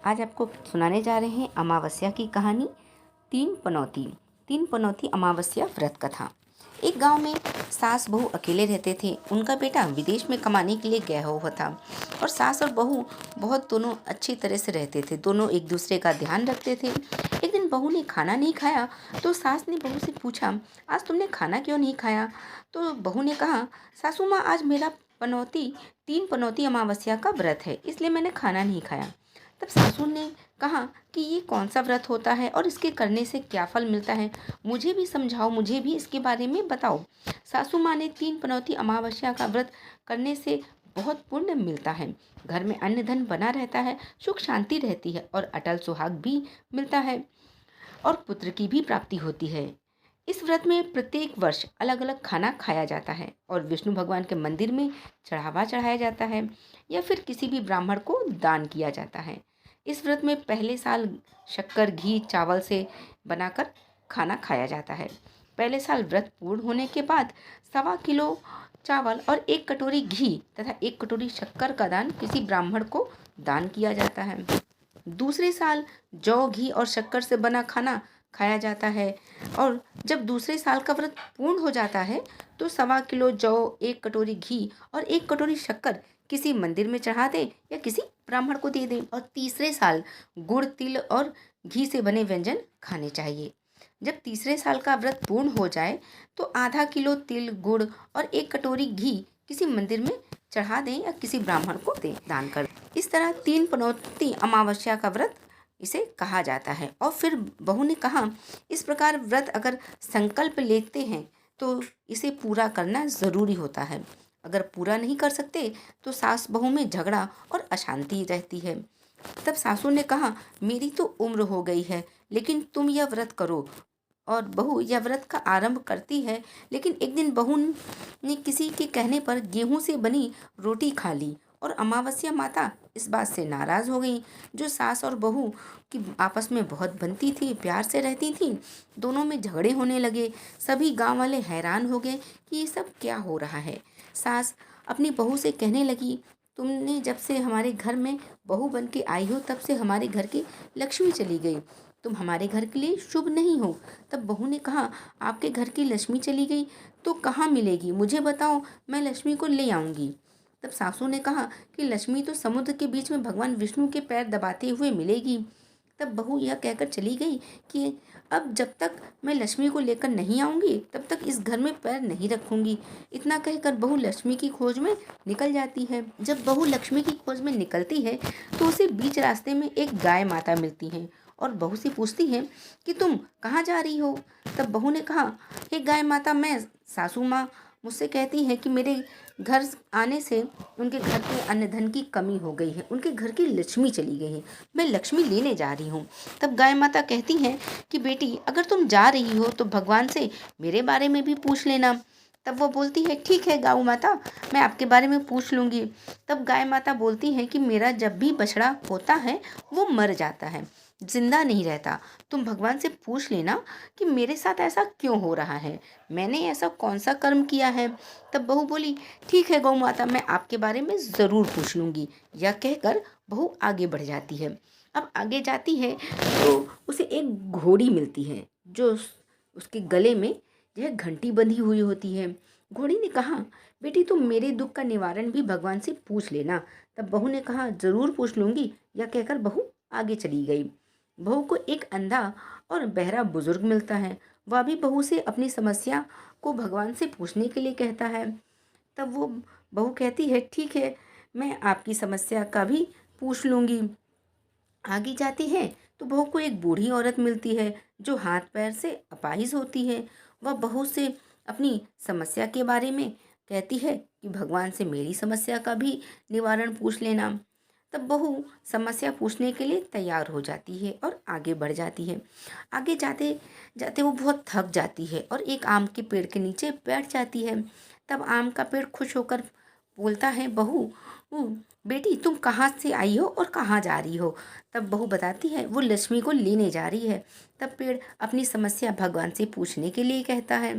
आज आपको सुनाने जा रहे हैं अमावस्या की कहानी। तीन पनौती अमावस्या व्रत कथा। एक गांव में सास बहू अकेले रहते थे। उनका बेटा विदेश में कमाने के लिए गया हुआ था और सास और बहू दोनों अच्छी तरह से रहते थे। दोनों एक दूसरे का ध्यान रखते थे। एक दिन बहू ने खाना नहीं खाया तो सास ने बहू से पूछा, आज तुमने खाना क्यों नहीं खाया? तो बहू ने कहा, सासू माँ, आज मेरा तीन पनौती अमावस्या का व्रत है, इसलिए मैंने खाना नहीं खाया। तब सासू ने कहा कि ये कौन सा व्रत होता है और इसके करने से क्या फल मिलता है, मुझे भी समझाओ, मुझे भी इसके बारे में बताओ। सासू माँ ने तीन पनौती अमावस्या का व्रत करने से बहुत पुण्य मिलता है, घर में अन्न धन बना रहता है, सुख शांति रहती है और अटल सुहाग भी मिलता है और पुत्र की भी प्राप्ति होती है। इस व्रत में प्रत्येक वर्ष अलग अलग खाना खाया जाता है और विष्णु भगवान के मंदिर में चढ़ावा चढ़ाया जाता है या फिर किसी भी ब्राह्मण को दान किया जाता है। इस व्रत में पहले साल शक्कर घी चावल से बनाकर खाना खाया जाता है। पहले साल व्रत पूर्ण होने के बाद 1.25 किलो चावल और 1 कटोरी घी तथा 1 कटोरी शक्कर का दान किसी ब्राह्मण को दान किया जाता है। दूसरे साल जौ घी और शक्कर से बना खाना खाया जाता है और जब दूसरे साल का व्रत पूर्ण हो जाता है तो 1.25 किलो जौ, 1 कटोरी घी और 1 कटोरी शक्कर किसी मंदिर में चढ़ा दें या किसी ब्राह्मण को दे दें। और तीसरे साल गुड़, तिल और घी से बने व्यंजन खाने चाहिए। जब तीसरे साल का व्रत पूर्ण हो जाए तो आधा किलो तिल, गुड़ और 1 कटोरी घी किसी मंदिर में चढ़ा दें या किसी ब्राह्मण को दें, दान कर। इस तरह तीन पनौती अमावस्या का व्रत इसे कहा जाता है। और फिर बहू ने कहा, इस प्रकार व्रत अगर संकल्प लेते हैं तो इसे पूरा करना ज़रूरी होता है। अगर पूरा नहीं कर सकते तो सास बहू में झगड़ा और अशांति रहती है। तब सासू ने कहा, मेरी तो उम्र हो गई है, लेकिन तुम यह व्रत करो। और बहू यह व्रत का आरंभ करती है, लेकिन एक दिन बहू ने किसी के कहने पर गेहूं से बनी रोटी खा ली और अमावस्या माता इस बात से नाराज़ हो गई। जो सास और बहू की आपस में बहुत बनती थी, प्यार से रहती थी, दोनों में झगड़े होने लगे। सभी गांव वाले हैरान हो गए कि ये सब क्या हो रहा है। सास अपनी बहू से कहने लगी, तुमने जब से हमारे घर में बहू बन के आई हो तब से हमारे घर की लक्ष्मी चली गई, तुम हमारे घर के लिए शुभ नहीं हो। तब बहू ने कहा, आपके घर की लक्ष्मी चली गई तो कहाँ मिलेगी, मुझे बताओ, मैं लक्ष्मी को ले आऊँगी। तब सासू ने कहा कि लक्ष्मी तो समुद्र के बीच में भगवान विष्णु के पैर दबाते हुए मिलेगी। तब बहू यह कहकर चली गई कि अब जब तक मैं लक्ष्मी को लेकर नहीं आऊँगी तब तक इस घर में पैर नहीं रखूँगी। इतना कहकर बहू लक्ष्मी की खोज में निकल जाती है। जब बहू लक्ष्मी की खोज में निकलती है तो उसे बीच रास्ते में एक गाय माता मिलती है और बहू से पूछती है कि तुम कहाँ जा रही हो। तब बहू ने कहा, हे गाय माता, मैं सासू माँ मुझसे कहती है कि मेरे घर आने से उनके घर के अन्न धन की कमी हो गई है, उनके घर की लक्ष्मी चली गई है, मैं लक्ष्मी लेने जा रही हूँ। तब गाय माता कहती हैं कि बेटी, अगर तुम जा रही हो तो भगवान से मेरे बारे में भी पूछ लेना। तब वो बोलती है, ठीक है गौ माता, मैं आपके बारे में पूछ लूँगी। तब गाय माता बोलती है कि मेरा जब भी बछड़ा होता है वो मर जाता है, जिंदा नहीं रहता। तुम भगवान से पूछ लेना कि मेरे साथ ऐसा क्यों हो रहा है, मैंने ऐसा कौन सा कर्म किया है। तब बहू बोली, ठीक है गौ माता, मैं आपके बारे में ज़रूर पूछ लूँगी। यह कहकर बहू आगे बढ़ जाती है। अब आगे जाती है तो उसे एक घोड़ी मिलती है जो उसके गले में यह घंटी बंधी हुई होती है। घोड़ी ने कहा, बेटी, तुम मेरे दुख का निवारण भी भगवान से पूछ लेना। तब बहू ने कहा, ज़रूर पूछ लूँगी। यह कहकर बहू आगे चली गई। बहू को एक अंधा और बहरा बुजुर्ग मिलता है। वह भी बहू से अपनी समस्या को भगवान से पूछने के लिए कहता है। तब वो बहू कहती है, ठीक है, मैं आपकी समस्या का भी पूछ लूँगी। आगे जाती है तो बहू को एक बूढ़ी औरत मिलती है जो हाथ पैर से अपाहिज होती है। वह बहू से अपनी समस्या के बारे में कहती है कि भगवान से मेरी समस्या का भी निवारण पूछ लेना। तब बहू समस्या पूछने के लिए तैयार हो जाती है और आगे बढ़ जाती है। आगे जाते जाते वो बहुत थक जाती है और एक आम के पेड़ के नीचे बैठ जाती है। तब आम का पेड़ खुश होकर बोलता है, बहू, बेटी, तुम कहाँ से आई हो और कहाँ जा रही हो? तब बहू बताती है वो लक्ष्मी को लेने जा रही है। तब पेड़ अपनी समस्या भगवान से पूछने के लिए कहता है,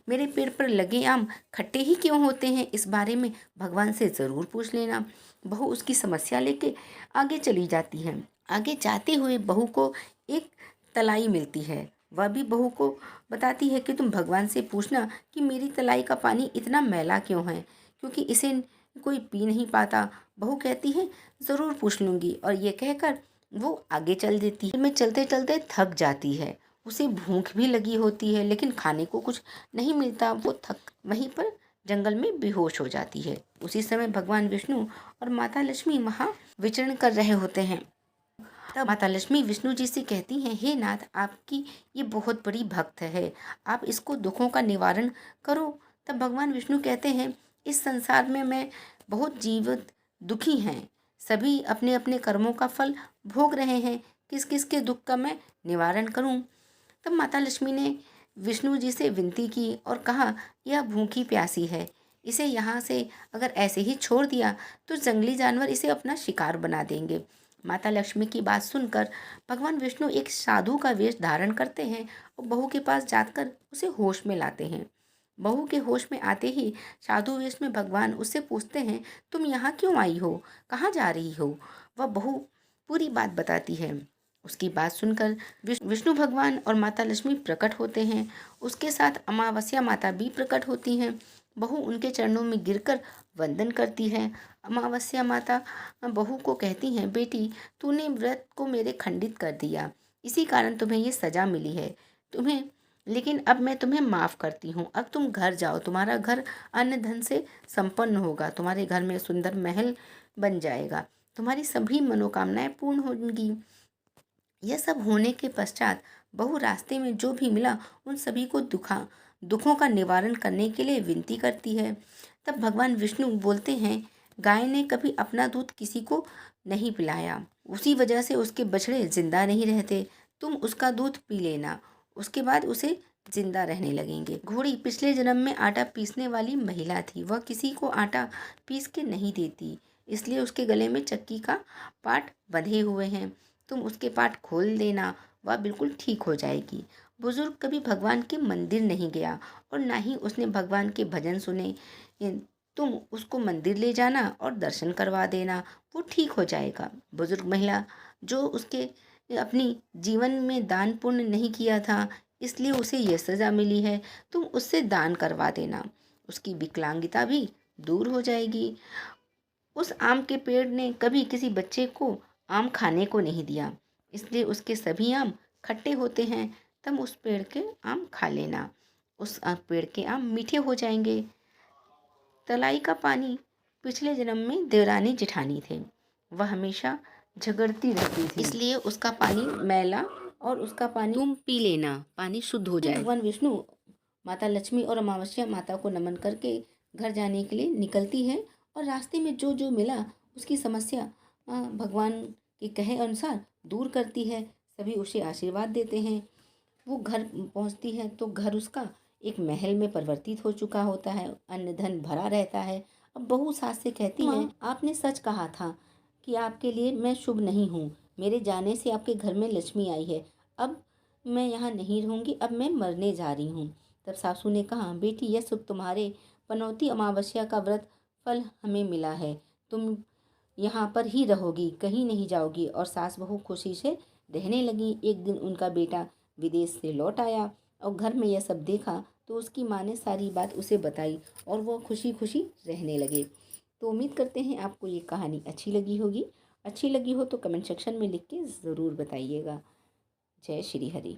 मेरे पेड़ पर लगे आम खट्टे ही क्यों होते हैं, इस बारे में भगवान से ज़रूर पूछ लेना। बहू उसकी समस्या लेके आगे चली जाती है। आगे जाते हुए बहू को एक तलाई मिलती है। वह भी बहू को बताती है कि तुम भगवान से पूछना कि मेरी तलाई का पानी इतना मैला क्यों है, क्योंकि इसे कोई पी नहीं पाता। बहू कहती है ज़रूर पूछ लूँगी, और ये कहकर वो आगे चल देती है। में चलते चलते थक जाती है। उसे भूख भी लगी होती है, लेकिन खाने को कुछ नहीं मिलता। वो थक वहीं पर जंगल में बेहोश हो जाती है। उसी समय भगवान विष्णु और माता लक्ष्मी वहाँ विचरण कर रहे होते हैं। तब माता लक्ष्मी विष्णु जी से कहती हैं, हे नाथ, आपकी ये बहुत बड़ी भक्त है, आप इसको दुखों का निवारण करो। तब भगवान विष्णु कहते हैं, इस संसार में मैं बहुत जीवित दुखी हैं, सभी अपने अपने कर्मों का फल भोग रहे हैं, किस किस के दुख का मैं निवारण करूं। तब माता लक्ष्मी ने विष्णु जी से विनती की और कहा, यह भूखी प्यासी है, इसे यहाँ से अगर ऐसे ही छोड़ दिया तो जंगली जानवर इसे अपना शिकार बना देंगे। माता लक्ष्मी की बात सुनकर भगवान विष्णु एक साधु का वेश धारण करते हैं और बहू के पास जाकर उसे होश में लाते हैं। बहू के होश में आते ही साधु वेश में भगवान उससे पूछते हैं, तुम यहाँ क्यों आई हो, कहाँ जा रही हो। वह बहू पूरी बात बताती है। उसकी बात सुनकर विष्णु भगवान और माता लक्ष्मी प्रकट होते हैं। उसके साथ अमावस्या माता भी प्रकट होती हैं। बहू उनके चरणों में गिरकर वंदन करती है। अमावस्या माता बहू को कहती हैं, बेटी, तूने व्रत को मेरे खंडित कर दिया, इसी कारण तुम्हें ये सजा मिली है। तुम्हें लेकिन अब मैं तुम्हें माफ़ करती हूँ। अब तुम घर जाओ, तुम्हारा घर अन्न धन से संपन्न होगा, तुम्हारे घर में सुंदर महल बन जाएगा, तुम्हारी सभी मनोकामनाएं पूर्ण होंगी। यह सब होने के पश्चात बहू रास्ते में जो भी मिला उन सभी को दुखों का निवारण करने के लिए विनती करती है। तब भगवान विष्णु बोलते हैं, गाय ने कभी अपना दूध किसी को नहीं पिलाया, उसी वजह से उसके बछड़े जिंदा नहीं रहते। तुम उसका दूध पी लेना, उसके बाद उसे जिंदा रहने लगेंगे। घोड़ी पिछले जन्म में आटा पीसने वाली महिला थी। वह किसी को आटा पीस के नहीं देती, इसलिए उसके गले में चक्की का पाट बंधे हुए हैं। तुम उसके पाट खोल देना, वह बिल्कुल ठीक हो जाएगी। बुजुर्ग कभी भगवान के मंदिर नहीं गया और ना ही उसने भगवान के भजन सुने। तुम उसको मंदिर ले जाना और दर्शन करवा देना, वो ठीक हो जाएगा। बुजुर्ग महिला जो उसके अपनी जीवन में दान पुण्य नहीं किया था, इसलिए उसे यह सज़ा मिली है। तुम उससे दान करवा देना, उसकी विकलांगता भी दूर हो जाएगी। उस आम के पेड़ ने कभी किसी बच्चे को आम खाने को नहीं दिया, इसलिए उसके सभी आम खट्टे होते हैं। तुम उस पेड़ के आम खा लेना, उस पेड़ के आम मीठे हो जाएंगे। तलाई का पानी पिछले जन्म में देवरानी जेठानी थे, वह हमेशा झगड़ती रहती थी, इसलिए उसका पानी मैला और उसका पानी तुम पी लेना, पानी शुद्ध हो जाए। भगवान विष्णु माता लक्ष्मी और अमावस्या माता को नमन करके घर जाने के लिए निकलती है और रास्ते में जो जो मिला उसकी समस्या भगवान के कहे अनुसार दूर करती है। सभी उसे आशीर्वाद देते हैं। वो घर पहुंचती है तो घर उसका एक महल में परिवर्तित हो चुका होता है, अन्न धन भरा रहता है। अब बहू सास से कहती है, आपने सच कहा था कि आपके लिए मैं शुभ नहीं हूँ, मेरे जाने से आपके घर में लक्ष्मी आई है, अब मैं यहाँ नहीं रहूँगी, अब मैं मरने जा रही हूँ। तब सासू ने कहा, बेटी, यह सुख तुम्हारे पनौती अमावस्या का व्रत फल हमें मिला है, तुम यहाँ पर ही रहोगी, कहीं नहीं जाओगी। और सास बहू खुशी से रहने लगी। एक दिन उनका बेटा विदेश से लौट आया और घर में यह सब देखा तो उसकी माँ ने सारी बात उसे बताई और वो खुशी खुशी रहने लगे। तो उम्मीद करते हैं आपको ये कहानी अच्छी लगी होगी। अच्छी लगी हो तो कमेंट सेक्शन में लिख के ज़रूर बताइएगा। जय श्री हरि।